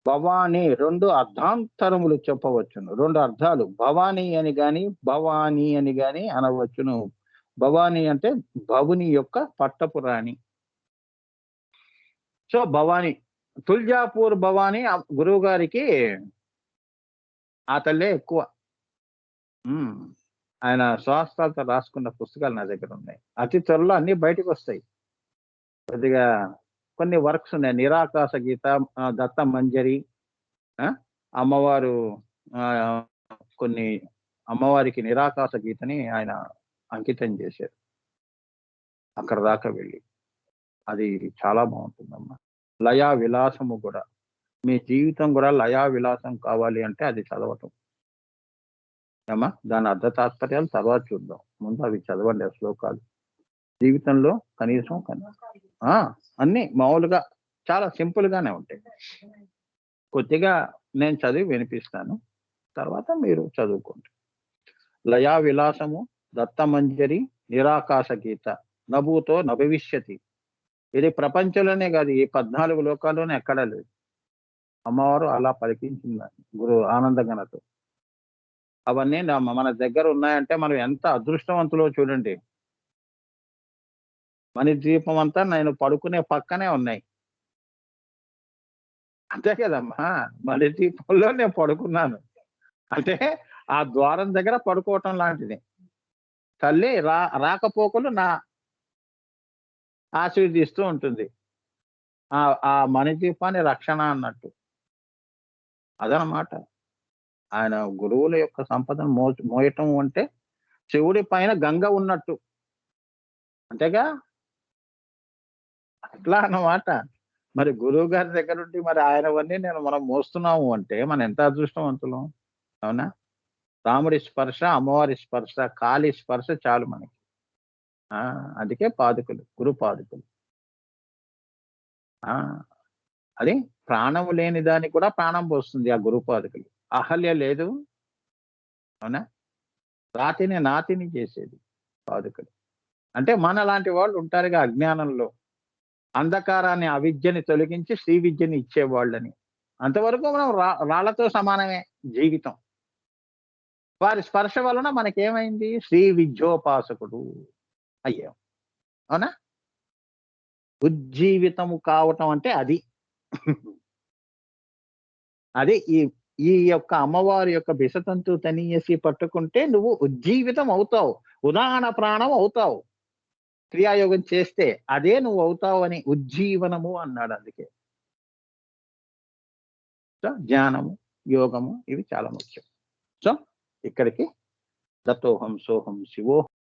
భవాని 2 అర్థాంతరములు చెప్పవచ్చును. 2 అర్థాలు. భవాని అని గాని, భవాని అని గాని అనవచ్చును. భవాని అంటే భవుని యొక్క పట్టపు రాణి. సో, భవాని. తుల్జాపూర్ భవాని గురువుగారికి ఆ తల్లే ఎక్కువ. హ్మ్. ఆయన స్వహస్తాలతో రాసుకున్న పుస్తకాలు నా దగ్గరున్నాయి. అతి త్వరలో అన్నీ బయటికొస్తాయి. కొద్దిగా కొన్ని వర్క్స్ ఉన్నాయి. 'నిరాకాశ గీత', 'దత్త మంజరి', ఆ! అమ్మవారు ఆహ్, కొన్ని అమ్మవారికి 'నిరాకాశ గీతని' ఆయన అంకితం చేశారు. అక్కడి దాకా వెళ్ళి. అది చాలా బావుంటుందమ్మా. లయా విలాసము గూడా. మీ జీవితం గూడా లయా విలాసం కావాలి అంటే అది చదవటం. ఏమ్మా? దాని అర్థ తాత్పర్యాలు తర్వాత చూద్దాం. ముందు అవి చదవండి ఆ శ్లోకాలు. జీవితంలో కనీసం ఆ! అన్నీ మామూలుగా చాలా సింపుల్‌గానే ఉంటాయి. కొద్దిగా నేను చదివి వినిపిస్తాను. తర్వాత మీరు చదువుకోండి. 'లయా విలాసము', 'దత్తమంజరి', 'నిరాకాశ గీత', 'నభూతో నభవిష్యతి'. ఇది ప్రపంచంలోనే గాదు, ఈ 14 లోకాల్లోనే ఎక్కడా లేదు. అమ్మవారు అలా పలికించిందని గురు ఆనందగణతో. అవన్నీ మన దగ్గర ఉన్నాయంటే మనం ఎంత అదృష్టవంతులో చూడండి. మణిద్వీపం అంతా నేను పడుకునే పక్కనే ఉన్నాయి. అంతే కదమ్మా! మణిద్వీపంలో నేను పడుకున్నాను. అంటే ఆ ద్వారం దగ్గర పడుకోవటం లాంటిది. తల్లి రాకపోకలు ఆశీర్వదిస్తూ ఉంటుంది. ఆ మణిద్వీపాన్ని రక్షణ అన్నట్టు. అదనమాట. ఆయన గురువుల యొక్క సంపదను మోయటం అంటే శివుడి పైన గంగ ఉన్నట్టు. అంతేగా? అట్లా అన్నమాట. మరి గురువుగారి దగ్గరుండి మరి ఆయనవన్నీ మనం మోస్తున్నాము అంటే మనం ఎంత అదృష్టవంతులం. అవునా? రాముడి స్పర్శ, అమ్మవారి స్పర్శ, కాలి స్పర్శ చాలు మనకి. ఆ! అందుకే పాదుకలు, గురు పాదుకలు. ఆ! అది ప్రాణము లేని దానికి కూడా ప్రాణం పోస్తుంది ఆ గురు పాదుకలు. అహల్య లేదు. అవునా? రాతిని నాతిని చేసేది పాదుకలు. అంటే మనలాంటి వాళ్ళు ఉంటారుగా అజ్ఞానంలో. అంధకారాన్ని, అవిద్యని తొలగించి శ్రీ విద్యని ఇచ్చేవాళ్ళని. అంతవరకు మనం రాళ్ళతో సమానమే జీవితం. వారి స్పర్శ వలన మనకేమైంది? శ్రీ విద్యోపాసకుడు అయ్యాం. అవునా? ఉజ్జీవితము కావటం అంటే అది. అదే ఈ ఈ యొక్క అమ్మవారి యొక్క బిసతంతు తనీయసి పట్టుకుంటే నువ్వు ఉజ్జీవితం అవుతావు. ఉదాహరణ ప్రాణం అవుతావు. క్రియాయోగం చేస్తే అదే నువ్వు అవుతావని ఉజ్జీవనము అన్నాడు అందుకే. సో, జ్ఞానము, యోగము ఇవి చాలా ముఖ్యం. సో, ఇక్కడికి దత్తోహం సోహం శివోహం